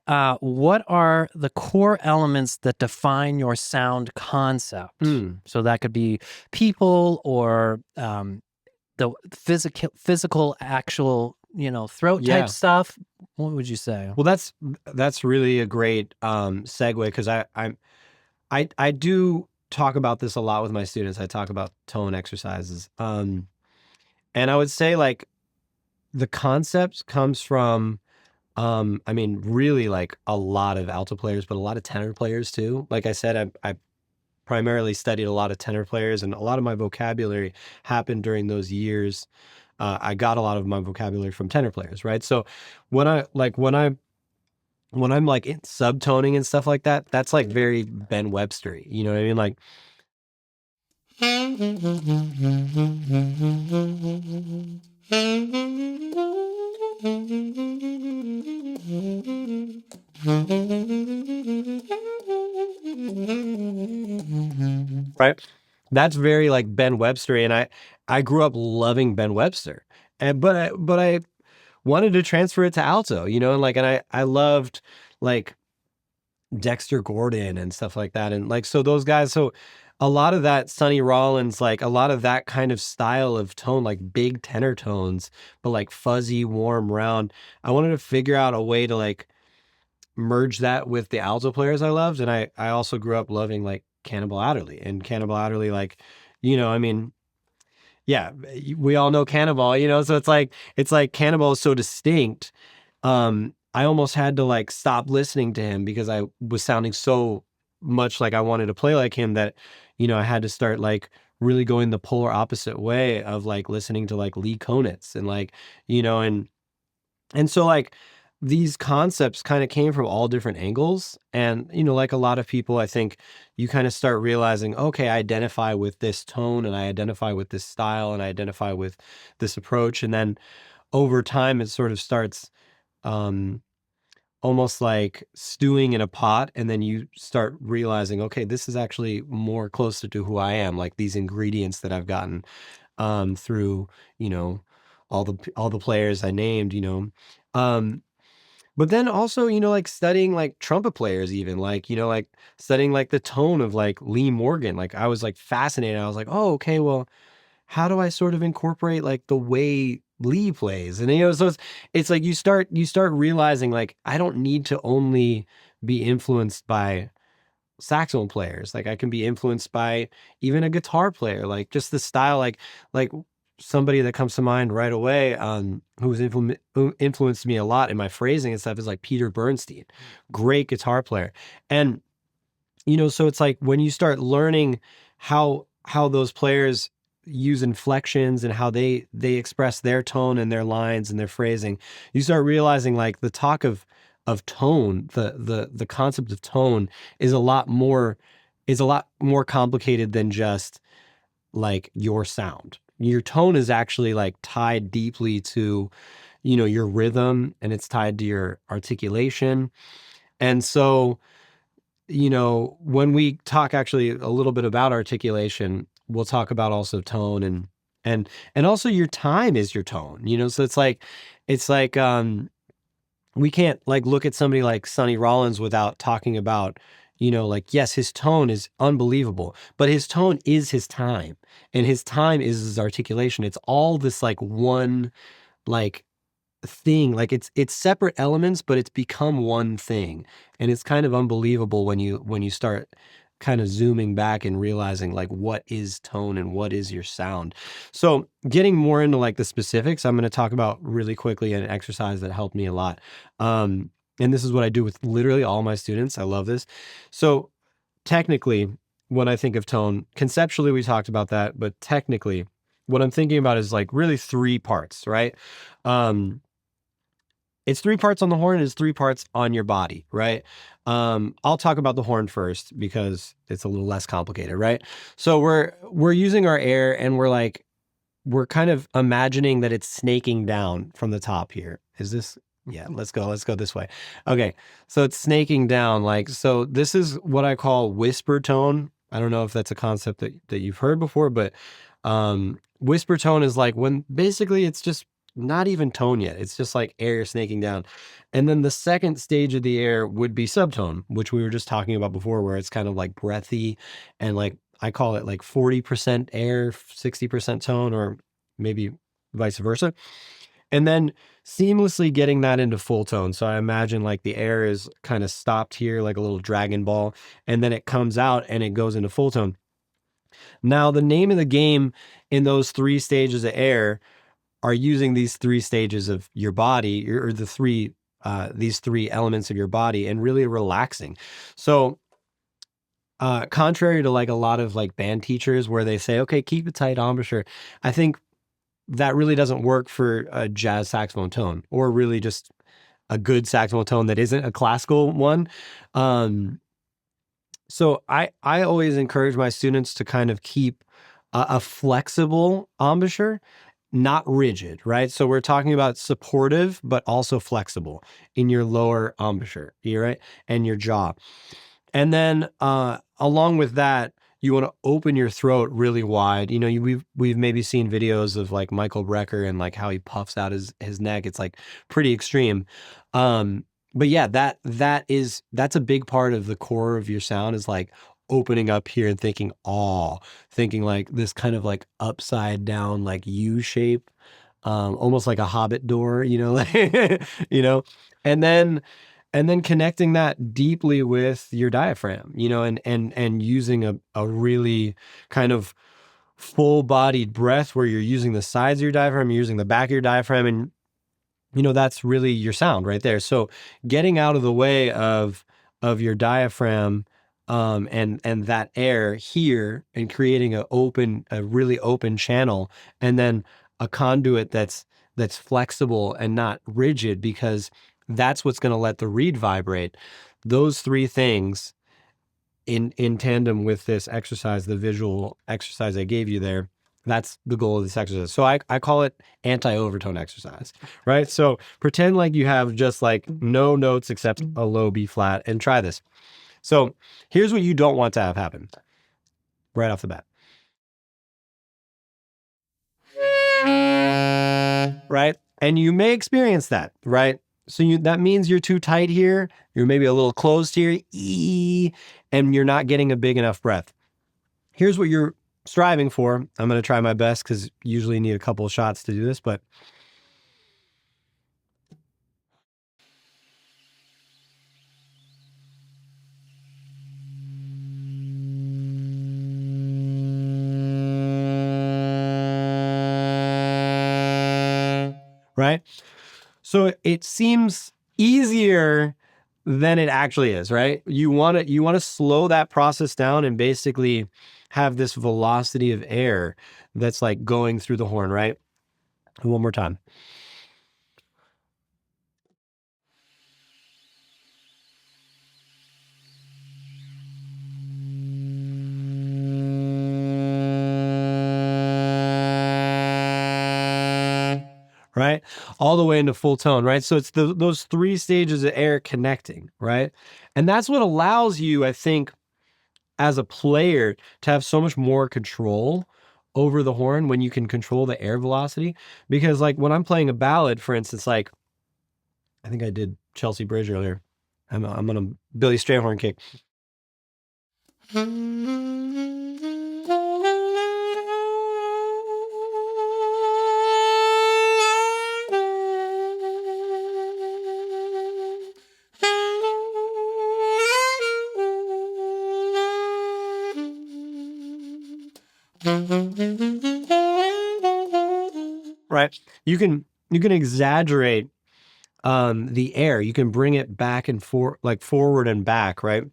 what are the core elements that define your sound concept? So that could be people or the physical actual, throat type stuff. What would you say? Well, that's really a great segue, because I do talk about this a lot with my students. I talk about tone exercises. And I would say, like, the concept comes from, really, like, a lot of alto players, but a lot of tenor players too. Like I said, I primarily studied a lot of tenor players, and a lot of my vocabulary happened during those years. I got a lot of my vocabulary from tenor players, right? So when I'm like in subtoning and stuff like that, that's like very Ben Webster. You know what I mean? Like, right? That's very like Ben Webster, and I grew up loving Ben Webster, but I wanted to transfer it to alto, and I loved, like, Dexter Gordon and stuff like that, and like, so those guys, so a lot of that Sonny Rollins, like a lot of that kind of style of tone, like big tenor tones, but like fuzzy, warm, round. I wanted to figure out a way to like merge that with the alto players I loved, and I also grew up loving like Cannibal Adderley, and Cannibal Adderley, like, yeah, we all know Cannibal, so it's like Cannibal is so distinct. I almost had to like stop listening to him because I was sounding so much like I wanted to play like him that, I had to start like really going the polar opposite way of like listening to like Lee Konitz and like, and so like these concepts kind of came from all different angles. And, like a lot of people, I think you kind of start realizing, okay, I identify with this tone and I identify with this style and I identify with this approach. And then over time, it sort of starts almost like stewing in a pot. And then you start realizing, okay, this is actually more closer to who I am. Like these ingredients that I've gotten through, all the players I named, but then also, like studying like trumpet players, even like, like studying like the tone of like Lee Morgan. Like I was like fascinated. I was like, oh, okay, well, how do I sort of incorporate like the way Lee plays? And, so it's like you start realizing like, I don't need to only be influenced by saxophone players. Like I can be influenced by even a guitar player, like just the style, like somebody that comes to mind right away, who influenced me a lot in my phrasing and stuff is like Peter Bernstein, great guitar player. And, so it's like when you start learning how those players use inflections and how they express their tone and their lines and their phrasing, you start realizing like the talk of tone, the concept of tone is a lot more complicated than just like your sound. Your tone is actually like tied deeply to, your rhythm, and it's tied to your articulation. And so, when we talk actually a little bit about articulation, we'll talk about also tone and also your time is your tone, so it's like, we can't like look at somebody like Sonny Rollins without talking about, like, yes, his tone is unbelievable, but his tone is his time, and his time is his articulation. It's all this like one, like, thing, like it's separate elements, but it's become one thing. And it's kind of unbelievable when you start kind of zooming back and realizing like what is tone and what is your sound. So getting more into like the specifics, I'm going to talk about really quickly an exercise that helped me a lot. And this is what I do with literally all my students. I love this. So technically, when I think of tone, conceptually we talked about that, but technically what I'm thinking about is like really three parts, right? It's three parts on the horn, it's three parts on your body, right? I'll talk about the horn first because it's a little less complicated, right? So we're using our air, and we're kind of imagining that it's snaking down from the top here. Is this? Yeah, let's go this way. Okay, so it's snaking down, like, so this is what I call whisper tone. I don't know if that's a concept that you've heard before, but whisper tone is like when basically it's just not even tone yet. It's just like air snaking down. And then the second stage of the air would be subtone, which we were just talking about before, where it's kind of like breathy and like I call it like 40% air, 60% tone, or maybe vice versa. And then seamlessly getting that into full tone. So I imagine like the air is kind of stopped here, like a little Dragon Ball, and then it comes out and it goes into full tone. Now, the name of the game in those three stages of air are using these three stages of your body, or these three elements of your body, and really relaxing. So contrary to like a lot of like band teachers where they say, okay, keep a tight embouchure, I think that really doesn't work for a jazz saxophone tone, or really just a good saxophone tone that isn't a classical one. So I always encourage my students to kind of keep a flexible embouchure, not rigid, right? So we're talking about supportive, but also flexible in your lower embouchure, right? And your jaw. And then along with that, you want to open your throat really wide. You know, we've maybe seen videos of like Michael Brecker and like how he puffs out his neck. It's like pretty extreme. But yeah, that's a big part of the core of your sound, is like opening up here and thinking like this kind of like upside down, like U shape, almost like a Hobbit door, you know, like, you know, and then connecting that deeply with your diaphragm, you know, and using a really kind of full bodied breath where you're using the sides of your diaphragm, you're using the back of your diaphragm, and you know, that's really your sound right there. So getting out of the way of your diaphragm, and that air here, and creating a really open channel, and then a conduit that's flexible and not rigid, because that's what's going to let the reed vibrate. Those three things in tandem with this exercise, the visual exercise I gave you there, that's the goal of this exercise. So I call it anti-overtone exercise, right? So pretend like you have just like no notes except a low B flat, and try this. So here's what you don't want to have happen right off the bat. Right? And you may experience that, right? So that means you're too tight here. You're maybe a little closed here, and you're not getting a big enough breath. Here's what you're striving for. I'm going to try my best, because usually you need a couple of shots to do this, but right? So it seems easier than it actually is, right? You want to slow that process down and basically have this velocity of air that's like going through the horn, right? One more time. Right? All the way into full tone, right? So it's those three stages of air connecting, right? And that's what allows you, I think, as a player, to have so much more control over the horn when you can control the air velocity. Because like when I'm playing a ballad, for instance, like I think I did Chelsea Bridge earlier. I'm on a Billy Strayhorn kick. Right? You can exaggerate the air. You can bring it back and forth, like forward and back, right?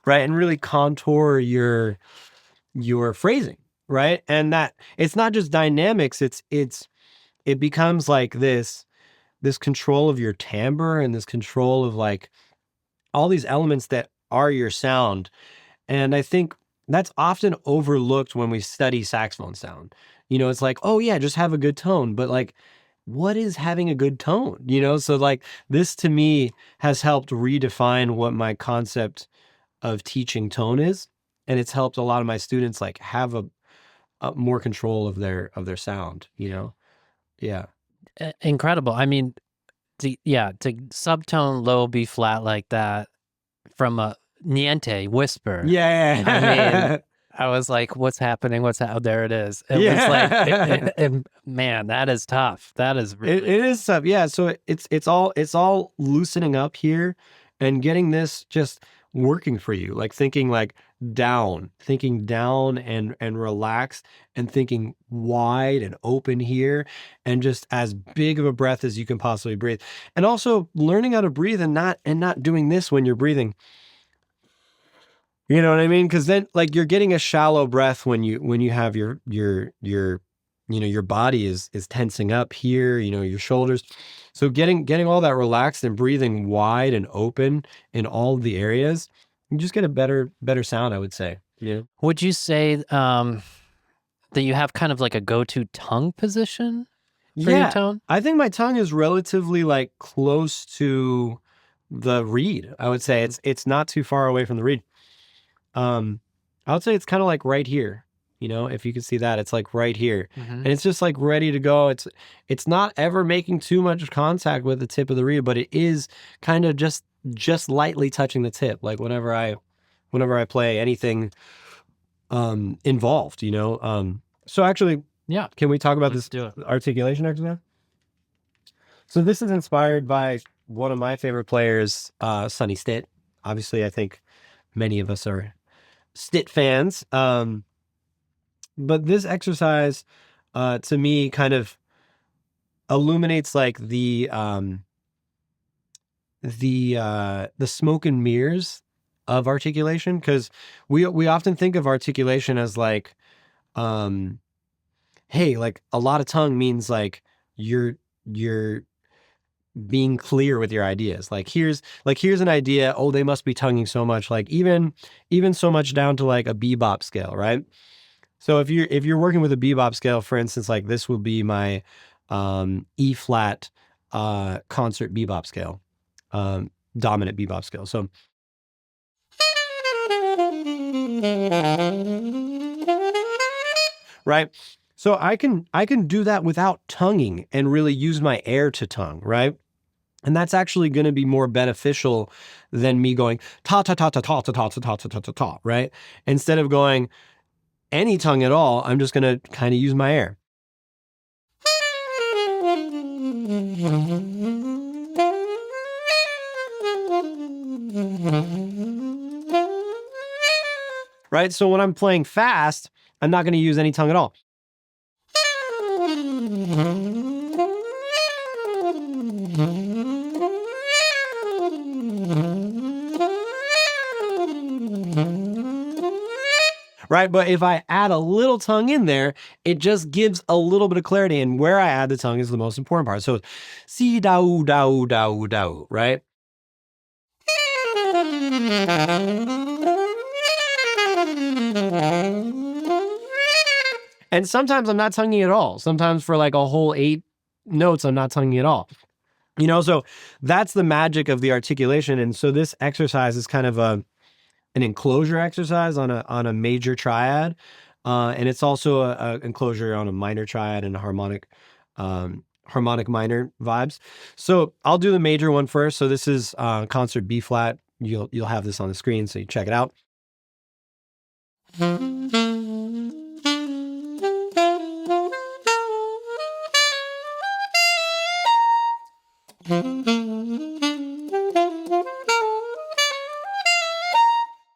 Right, and really contour your phrasing, right? And that it's not just dynamics, it becomes like this control of your timbre, and this control of like all these elements that are your sound. And I think that's often overlooked when we study saxophone sound. It's like, oh yeah, just have a good tone. But like, what is having a good tone? So like this to me has helped redefine what my concept of teaching tone is. And it's helped a lot of my students like have a more control of their sound, Yeah. Incredible. I mean, to subtone low B flat like that from a niente whisper. Yeah. I mean, I was like, what's happening? There it is. It was like, man, that is tough. That is really it is tough. Yeah. So it's all loosening up here and getting this just working for you. Like thinking down and relaxed and thinking wide and open here and just as big of a breath as you can possibly breathe. And also learning how to breathe and not doing this when you're breathing. You know what I mean? Because then, like, you're getting a shallow breath when you have your body is tensing up here. Your shoulders. So getting all that relaxed and breathing wide and open in all of the areas, you just get a better sound, I would say. Yeah. Would you say that you have kind of like a go-to tongue position for your tone? I think my tongue is relatively like close to the reed. I would say it's not too far away from the reed. I would say it's kind of like right here, if you can see that, it's like right here. And it's just like ready to go. It's not ever making too much contact with the tip of the reed, but it is kind of just lightly touching the tip. Like whenever I play anything, involved, so actually, yeah. Can we talk about Let's this articulation exercise? So this is inspired by one of my favorite players, Sonny Stitt. Obviously, I think many of us are Stitt fans. But this exercise, to me, kind of illuminates like the smoke and mirrors of articulation, because we often think of articulation as like, hey, like a lot of tongue means like you're being clear with your ideas. Like here's an idea. Oh, they must be tonguing so much. Like even so much down to like a bebop scale, right? So if you're working with a bebop scale, for instance, like this will be my E flat concert bebop scale, dominant bebop scale. So right. So I can do that without tonguing and really use my air to tongue, right? And that's actually going to be more beneficial than me going ta ta ta ta ta ta ta ta ta ta ta ta ta, right? Instead of going any tongue at all, I'm just going to kind of use my air. Right? So when I'm playing fast, I'm not going to use any tongue at all. Right? But if I add a little tongue in there, it just gives a little bit of clarity. And where I add the tongue is the most important part. So si dao dao dao dao, right? And sometimes I'm not tonguing at all. Sometimes for like a whole 8 notes, I'm not tonguing at all. So that's the magic of the articulation. And so this exercise is kind of an enclosure exercise on a major triad. And it's also a enclosure on a minor triad and a harmonic minor vibes. So I'll do the major one first. So this is concert B flat. You'll have this on the screen, so you check it out.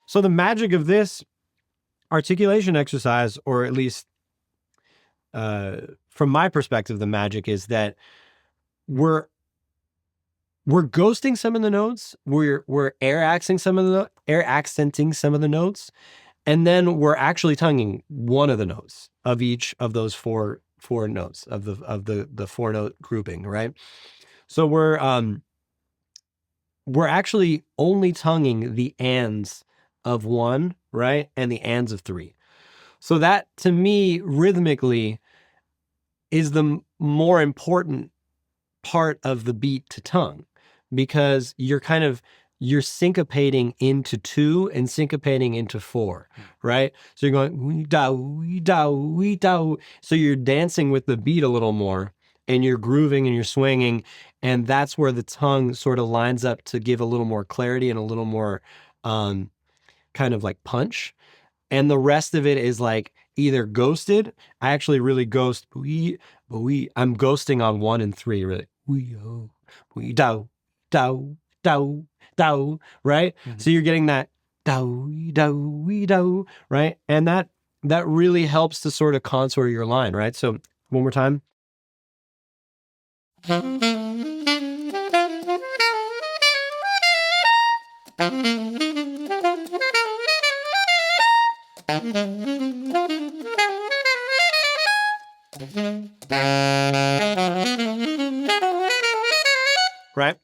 So the magic of this articulation exercise, or at least from my perspective, the magic is that we're ghosting some of the notes. We're air accenting some of the notes, and then we're actually tonguing one of the notes of each of those four notes of the 4-note grouping, right? So we're actually only tonguing the ands of 1, right? And the ands of 3. So that, to me, rhythmically, is the more important part of the beat to tongue, because you're syncopating into 2 and syncopating into 4, right? So you're going wee da wee da wee da. So you're dancing with the beat a little more, and you're grooving and you're swinging, and that's where the tongue sort of lines up to give a little more clarity and a little more kind of like punch. And the rest of it is like either ghosted. I actually really ghost. I'm ghosting on 1 and 3, really. We do, right? Mm-hmm. So you're getting that do, right? And that really helps to sort of contour your line, right? So one more time. Right?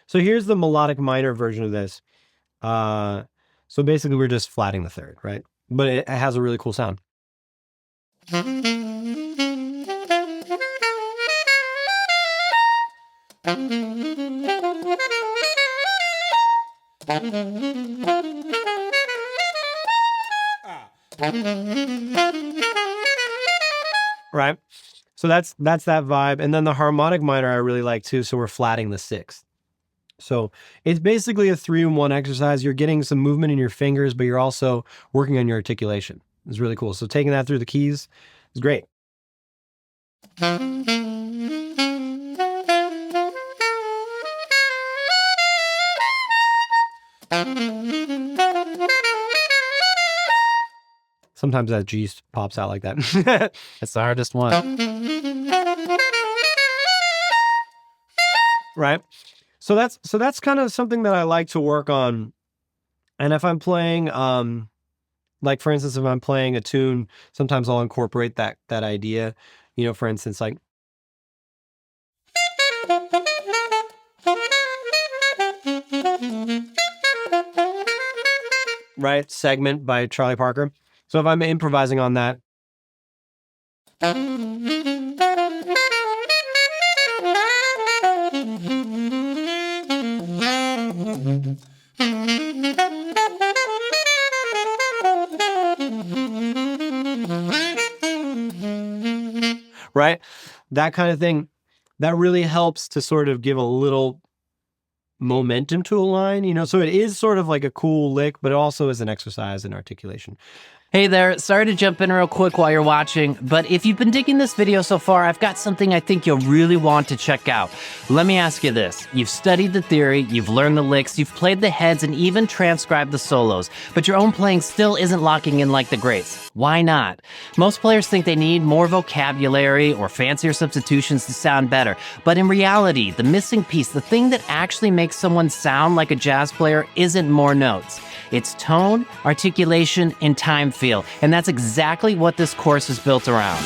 So here's the melodic minor version of this. So basically we're just flatting the 3rd, right? But it has a really cool sound. Right? So that's that vibe. And then the harmonic minor I really like too. So we're flatting the 6th. So it's basically a 3-in-1 exercise. You're getting some movement in your fingers, but you're also working on your articulation. It's really cool. So taking that through the keys is great. Sometimes that G pops out like that. It's the hardest one. Right? So that's kind of something that I like to work on. And if I'm playing, like for instance, if I'm playing a tune, sometimes I'll incorporate that idea. You know, for instance, like right, Segment by Charlie Parker. So if I'm improvising on that, right, that kind of thing, that really helps to sort of give a little momentum to a line, you know, so it is sort of like a cool lick, but it also is an exercise in articulation. Hey there, sorry to jump in real quick while you're watching, but if you've been digging this video so far, I've got something I think you'll really want to check out. Let me ask you this. You've studied the theory, you've learned the licks, you've played the heads, and even transcribed the solos, but your own playing still isn't locking in like the greats. Why not? Most players think they need more vocabulary or fancier substitutions to sound better, but in reality, the missing piece, the thing that actually makes someone sound like a jazz player, isn't more notes. It's tone, articulation, and time feel, and that's exactly what this course is built around.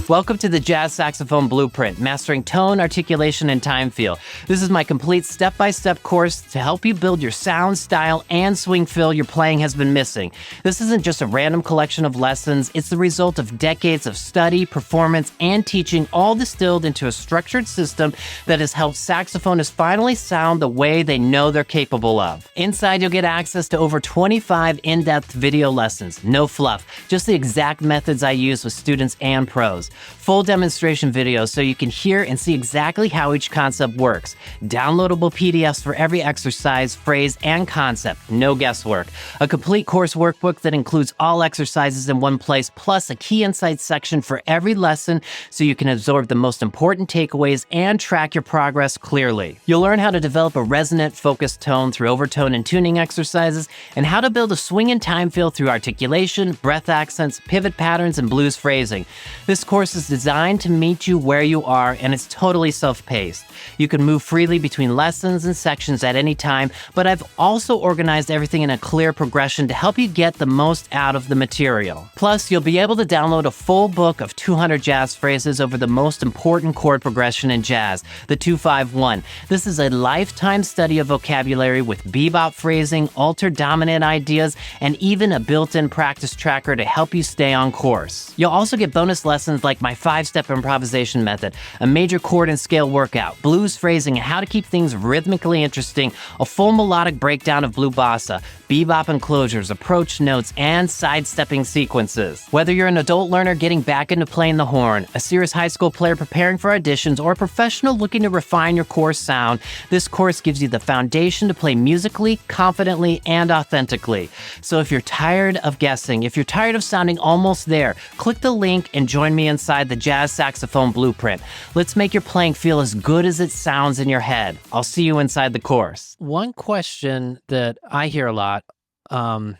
Welcome to the Jazz Saxophone Blueprint, mastering tone, articulation, and time feel. This is my complete step-by-step course to help you build your sound, style, and swing feel your playing has been missing. This isn't just a random collection of lessons, it's the result of decades of study, performance, and teaching, all distilled into a structured system that has helped saxophonists finally sound the way they know they're capable of. Inside, you'll get access to over 25 in-depth video lessons. No fluff, just the exact methods I use with students and pros. Full demonstration videos so you can hear and see exactly how each concept works. Downloadable PDFs for every exercise, phrase, and concept. No guesswork. A complete course workbook that includes all exercises in one place, plus a key insights section for every lesson so you can absorb the most important takeaways and track your progress clearly. You'll learn how to develop a resonant, focused tone through overtone and tuning exercises, and how to build a swing and time feel through articulation, breath accents, pivot patterns, and blues phrasing. This course course is designed to meet you where you are, and it's totally self-paced. You can move freely between lessons and sections at any time, but I've also organized everything in a clear progression to help you get the most out of the material. Plus, you'll be able to download a full book of 200 jazz phrases over the most important chord progression in jazz, the 2-5-1. This is a lifetime study of vocabulary with bebop phrasing, alter-dominant ideas, and even a built-in practice tracker to help you stay on course. You'll also get bonus lessons like my 5-step improvisation method, a major chord and scale workout, blues phrasing and how to keep things rhythmically interesting, a full melodic breakdown of blue bossa, bebop enclosures, approach notes, and sidestepping sequences. Whether you're an adult learner getting back into playing the horn, a serious high school player preparing for auditions, or a professional looking to refine your core sound, this course gives you the foundation to play musically, confidently, and authentically. So if you're tired of guessing, if you're tired of sounding almost there, click the link and join me inside the Jazz Saxophone Blueprint. Let's make your playing feel as good as it sounds in your head. I'll see you inside the course. One question that I hear a lot, and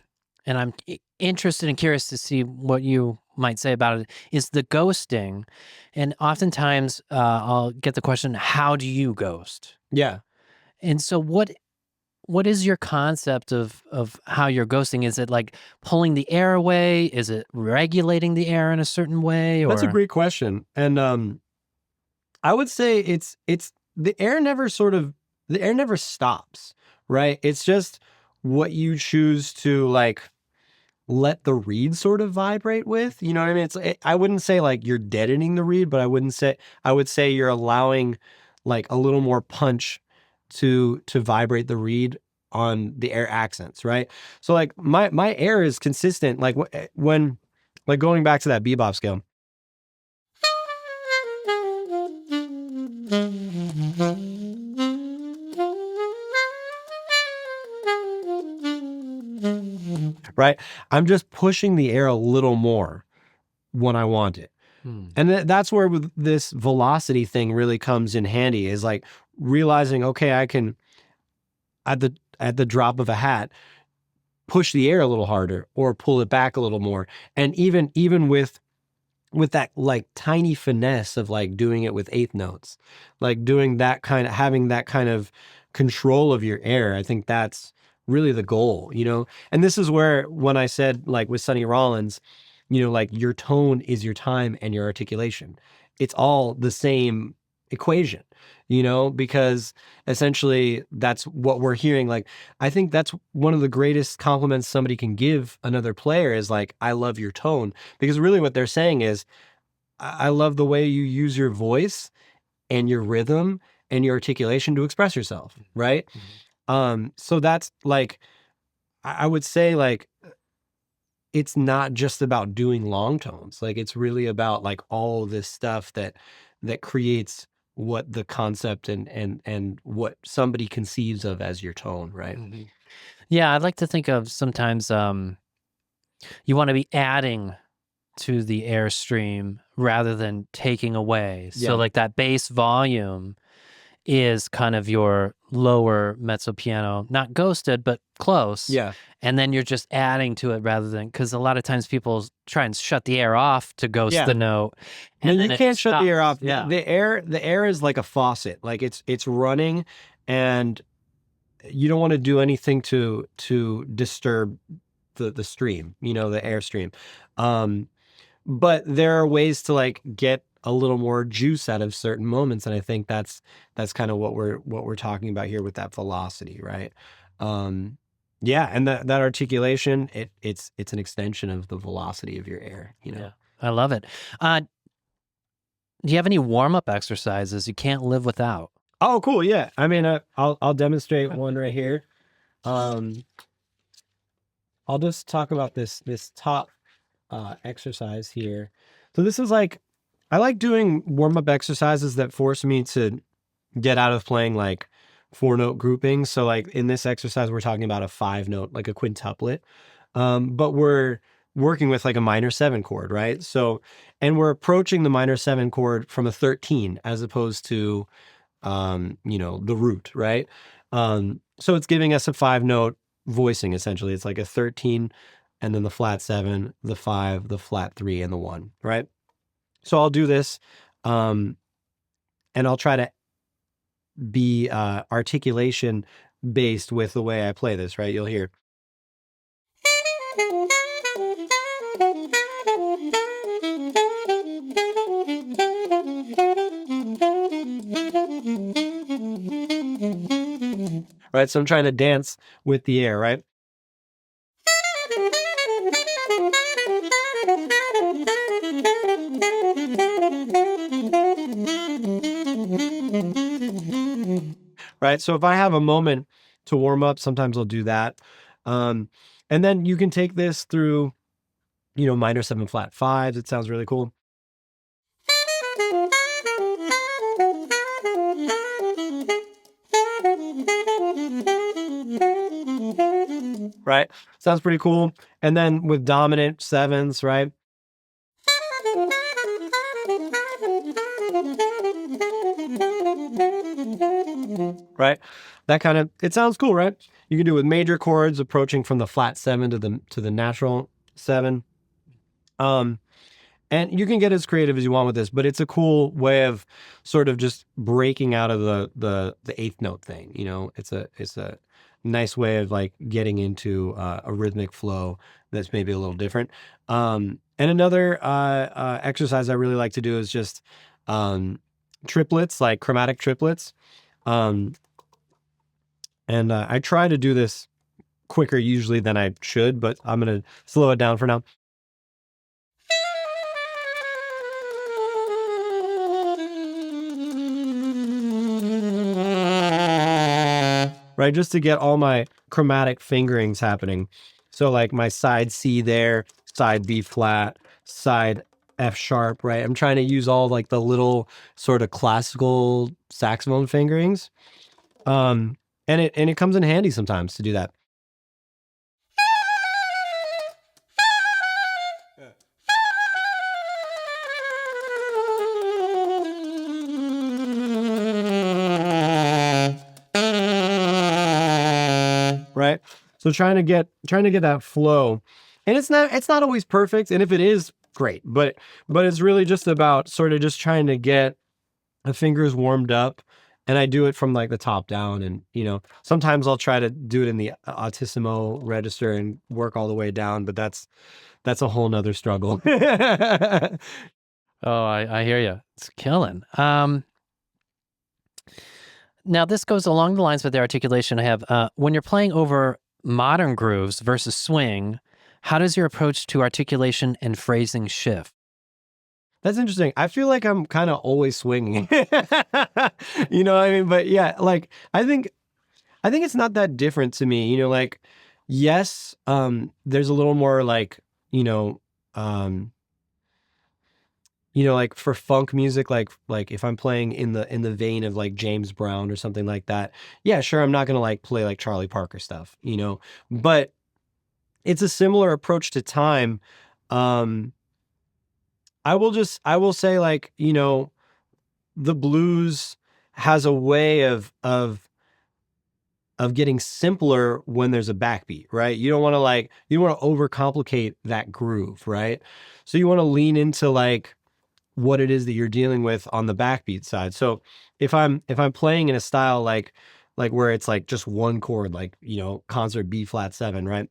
I'm interested and curious to see what you might say about it, is the ghosting. And oftentimes I'll get the question, how do you ghost? Yeah. And so what is your concept of how you're ghosting? Is it like pulling the air away? Is it regulating the air in a certain way? Or... That's a great question. And I would say it's the air never stops, right? It's just what you choose to like let the reed sort of vibrate with. You know what I mean? I wouldn't say like you're deadening the reed, but I would say you're allowing like a little more punch to vibrate the reed on the air accents, right? So like my air is consistent. Like when like going back to that bebop scale. Right? I'm just pushing the air a little more when I want it. And that's where this velocity thing really comes in handy, is like realizing, okay, I can at the drop of a hat push the air a little harder or pull it back a little more. And even with that like tiny finesse of like doing it with eighth notes, like doing that kind of, having that kind of control of your air, I think that's really the goal, you know? And this is where, when I said like with Sonny Rollins, you know, like your tone is your time and your articulation. It's all the same equation, you know, because essentially that's what we're hearing. Like, I think that's one of the greatest compliments somebody can give another player is like, I love your tone, because really what they're saying is, I love the way you use your voice and your rhythm and your articulation to express yourself. Right. So that's like, I would say like, it's not just about doing long tones. Like it's really about like all this stuff that creates what the concept and what somebody conceives of as your tone, right? Mm-hmm. Yeah, I'd like to think of sometimes you want to be adding to the airstream rather than taking away. Yeah. So like that bass volume is kind of your lower mezzo piano, not ghosted, but close. Yeah. And then you're just adding to it rather than, because a lot of times people try and shut the air off to ghost the note. And you can't shut the air off. Yeah. The air is like a faucet. Like it's running, and you don't want to do anything to disturb the stream, you know, the airstream. But there are ways to like get a little more juice out of certain moments, and I think that's kind of what we're talking about here with that velocity, right? Yeah, and that articulation, it's an extension of the velocity of your air, you know. Yeah, I love it. Do you have any warm-up exercises you can't live without? Oh, cool. Yeah. I mean, I'll demonstrate one right here. I'll just talk about this top exercise here. So this is like, I like doing warm-up exercises that force me to get out of playing like 4-note groupings. So like in this exercise, we're talking about a 5-note, like a quintuplet. But we're working with like a minor 7 chord, right? So, and we're approaching the minor 7 chord from a 13 as opposed to, you know, the root, right? So it's giving us a 5-note voicing, essentially. It's like a 13 and then the flat 7, the 5, the flat 3, and the 1, right? So I'll do this, and I'll try to be articulation based with the way I play this, right? You'll hear. Right, so I'm trying to dance with the air, right? Right, so if I have a moment to warm up, sometimes I'll do that. And then you can take this through, minor 7 flat 5s. It sounds really cool. Right, sounds pretty cool. And then with dominant 7s, right? Right, that kind of, it sounds cool, right? You can do it with major chords approaching from the flat 7 to the natural 7. And you can get as creative as you want with this, but it's a cool way of sort of just breaking out of the eighth note thing. It's a nice way of like getting into a rhythmic flow that's maybe a little different. And another exercise I really like to do is just triplets, like chromatic triplets. And I try to do this quicker usually than I should, but I'm going to slow it down for now. Right, just to get all my chromatic fingerings happening. So like my side C there, side B flat, side F sharp, right? I'm trying to use all like the little sort of classical saxophone fingerings. And it comes in handy sometimes to do that. Right? So trying to get that flow. And it's not always perfect, and if it is, great. But it's really just about sort of just trying to get the fingers warmed up, and I do it from like the top down. And sometimes I'll try to do it in the altissimo register and work all the way down, but that's a whole nother struggle. Oh, I hear you. It's killing. Now, this goes along the lines with the articulation I have. When you're playing over modern grooves versus swing, how does your approach to articulation and phrasing shift? That's interesting. I feel like I'm kind of always swinging. You know what I mean? But yeah, like I think it's not that different to me. Like yes, there's a little more like, like for funk music, like if I'm playing in the vein of like James Brown or something like that, yeah, sure, I'm not gonna like play like Charlie Parker stuff, but it's a similar approach to time. I will say like, the blues has a way of getting simpler when there's a backbeat, right? You don't want to overcomplicate that groove, right? So you want to lean into like what it is that you're dealing with on the backbeat side. So if I'm playing in a style like where it's like just one chord, like, concert B flat 7, right?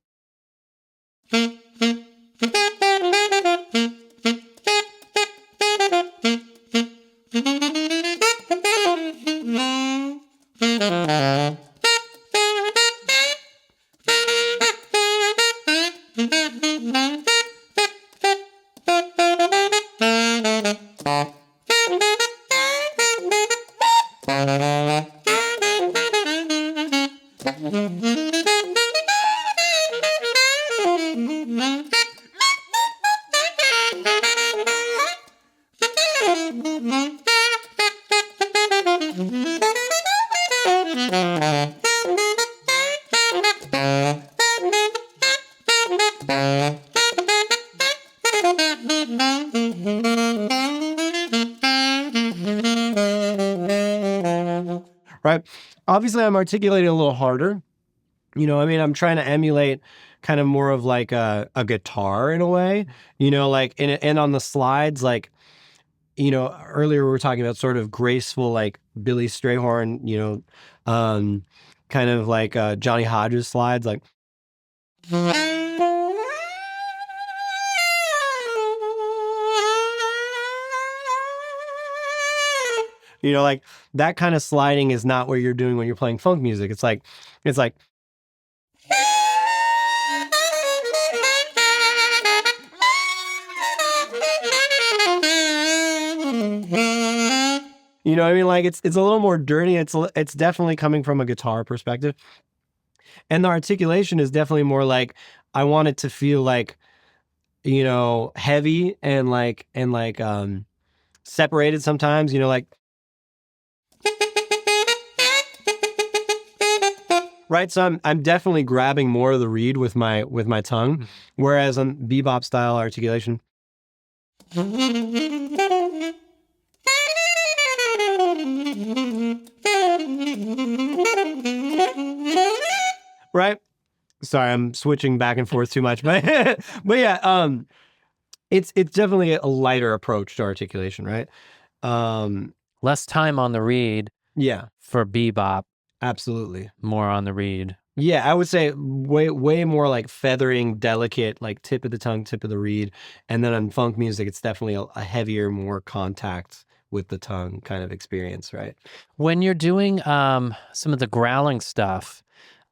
Right. Obviously, I'm articulating a little harder. I'm trying to emulate kind of more of like a guitar in a way, like, and on the slides, like, earlier we were talking about sort of graceful, like Billy Strayhorn, kind of like Johnny Hodges slides, like. Like that kind of sliding is not what you're doing when you're playing funk music. It's like, you know what I mean? Like it's a little more dirty. It's definitely coming from a guitar perspective. And the articulation is definitely more like, I want it to feel like, heavy and separated sometimes, like. Right, so I'm definitely grabbing more of the reed with my tongue, whereas on bebop style articulation, right? Sorry, I'm switching back and forth too much, but but yeah, it's definitely a lighter approach to articulation, right? Less time on the reed. Yeah, for bebop. Absolutely. More on the reed. Yeah, I would say way more like feathering, delicate, like tip of the tongue, tip of the reed. And then on funk music, it's definitely a heavier, more contact with the tongue kind of experience, right? When you're doing some of the growling stuff,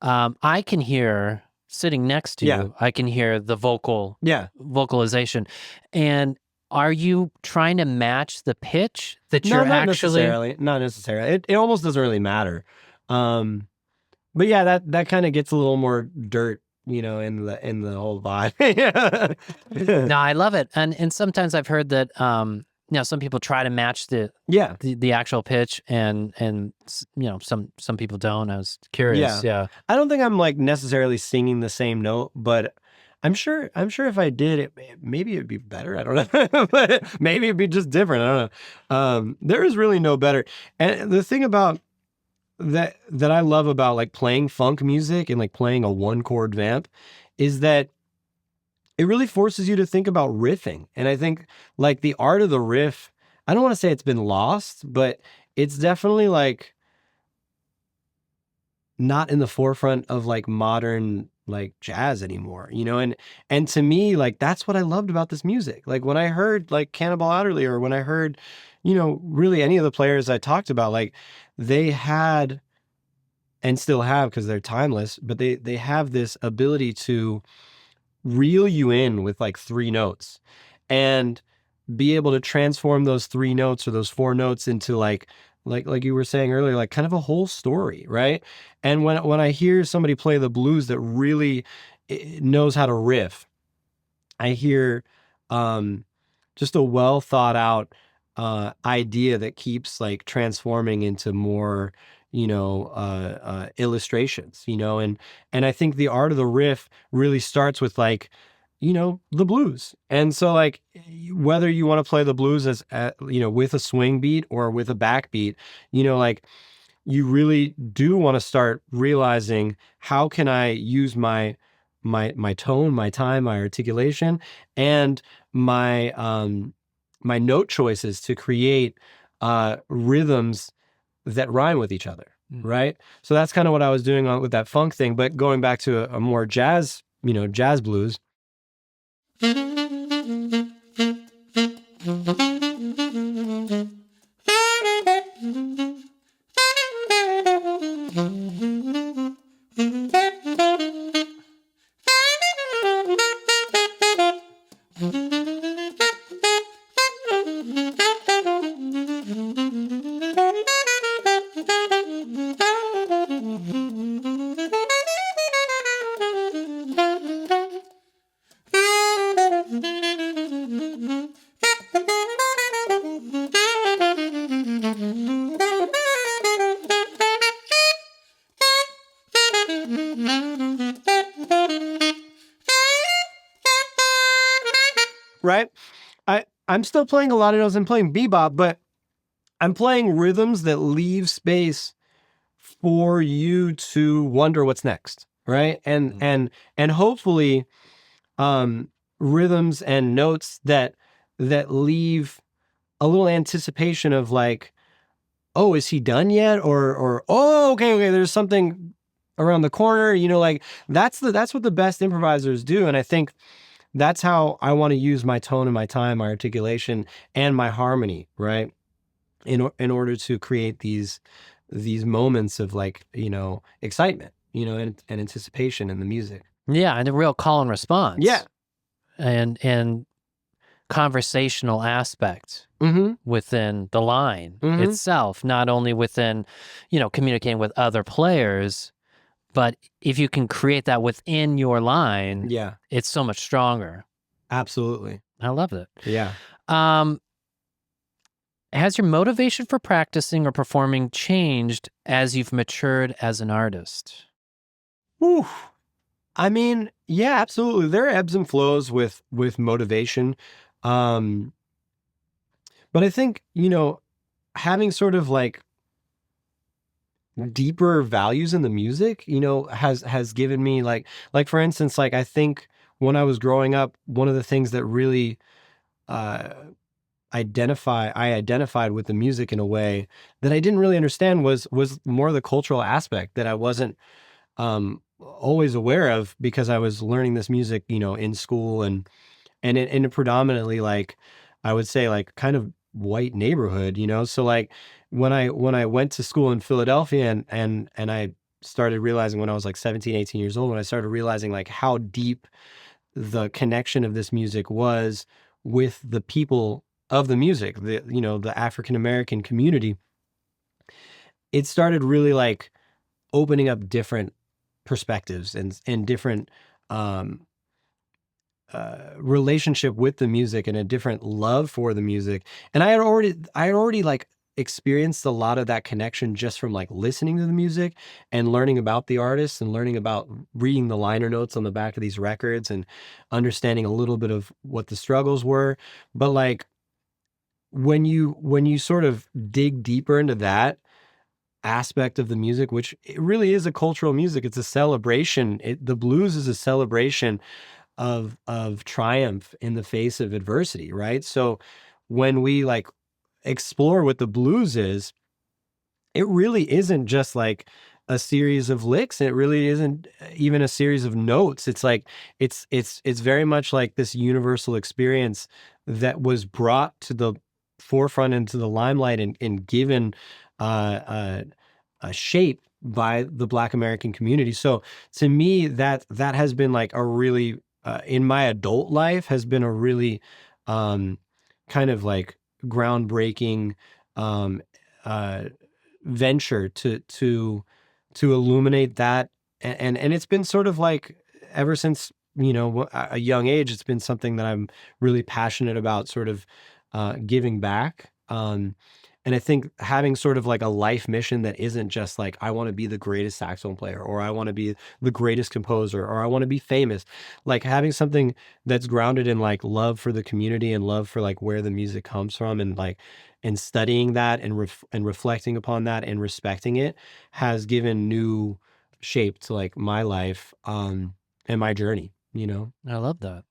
I can hear, sitting next to you, I can hear the vocalization. And are you trying to match the pitch that you're actually? Not necessarily. It almost doesn't really matter. But yeah, that kind of gets a little more dirt, in the whole vibe. No, I love it. And sometimes I've heard that some people try to match the actual pitch and some people don't. I was curious. Yeah. I don't think I'm like necessarily singing the same note, but I'm sure if I did, maybe it'd be better. I don't know. But maybe it'd be just different. I don't know. There is really no better. And the thing about that I love about like playing funk music and like playing a one chord vamp is that it really forces you to think about riffing. And I think like the art of the riff, I don't want to say it's been lost, but it's definitely like not in the forefront of like modern like jazz anymore, and to me, like that's what I loved about this music. Like when I heard like Cannonball Adderley, or when I heard, really any of the players I talked about, like they had and still have, because they're timeless, but they have this ability to reel you in with like 3 notes and be able to transform those 3 notes or those 4 notes into like you were saying earlier, like kind of a whole story, right? And when I hear somebody play the blues that really knows how to riff, I hear just a well thought out idea that keeps like transforming into more, illustrations, and I think the art of the riff really starts with like, the blues. And so like, whether you want to play the blues as, with a swing beat or with a backbeat, like you really do want to start realizing, how can I use my tone, my time, my articulation, and my note choices to create rhythms that rhyme with each other, right? So that's kind of what I was doing with that funk thing. But going back to a more jazz, jazz blues. Right? I'm still playing a lot of those. I'm playing bebop, but I'm playing rhythms that leave space for you to wonder what's next, right? And hopefully rhythms and notes that leave a little anticipation of like, oh, is he done yet? Or oh, okay, there's something around the corner. You know, like that's what the best improvisers do. And I think that's how I want to use my tone and my time, my articulation, and my harmony, right? In order to create these moments of like, you know, excitement, you know, and anticipation in the music. Yeah, and a real call and response. Yeah. And conversational aspect within the line itself, not only within, you know, communicating with other players, but if you can create that within your line, Yeah. it's so much stronger. Absolutely. I love it. Yeah. Has your motivation for practicing or performing changed as you've matured as an artist? Whew. I mean, yeah, absolutely. There are ebbs and flows with motivation. But I think, you know, having sort of like deeper values in the music, you know, has given me like for instance, like I think when I was growing up, one of the things that really I identified with the music in a way that I didn't really understand was more the cultural aspect that I wasn't always aware of, because I was learning this music, you know, in school and in a predominantly, like, I would say, like, kind of white neighborhood, you know? So like when I went to school in Philadelphia and I started realizing when I was like 17, 18 years old, when I started realizing like how deep the connection of this music was with the people of the music, the, you know, the African American community, it started really like opening up different perspectives and different um relationship with the music and a different love for the music. And I had already like experienced a lot of that connection just from like listening to the music and learning about the artists and learning about reading the liner notes on the back of these records and understanding a little bit of what the struggles were. But like when you sort of dig deeper into that aspect of the music, which it really is a cultural music, it's a celebration. The blues is a celebration of triumph in the face of adversity, right? So when we like explore what the blues is, it really isn't just like a series of licks. It really isn't even a series of notes. It's like it's very much like this universal experience that was brought to the forefront into the limelight and given a shape by the Black American community. So to me, that has been like a really in my adult life has been a really kind of like groundbreaking um, uh, venture to illuminate that. And it's been sort of like ever since, you know, a young age, it's been something that I'm really passionate about, sort of giving back. And I think having sort of like a life mission that isn't just like, I want to be the greatest saxophone player, or I want to be the greatest composer, or I want to be famous, like having something that's grounded in like love for the community and love for like where the music comes from, and like, and studying that and reflecting upon that and respecting it has given new shape to like my life and my journey, you know? I love that.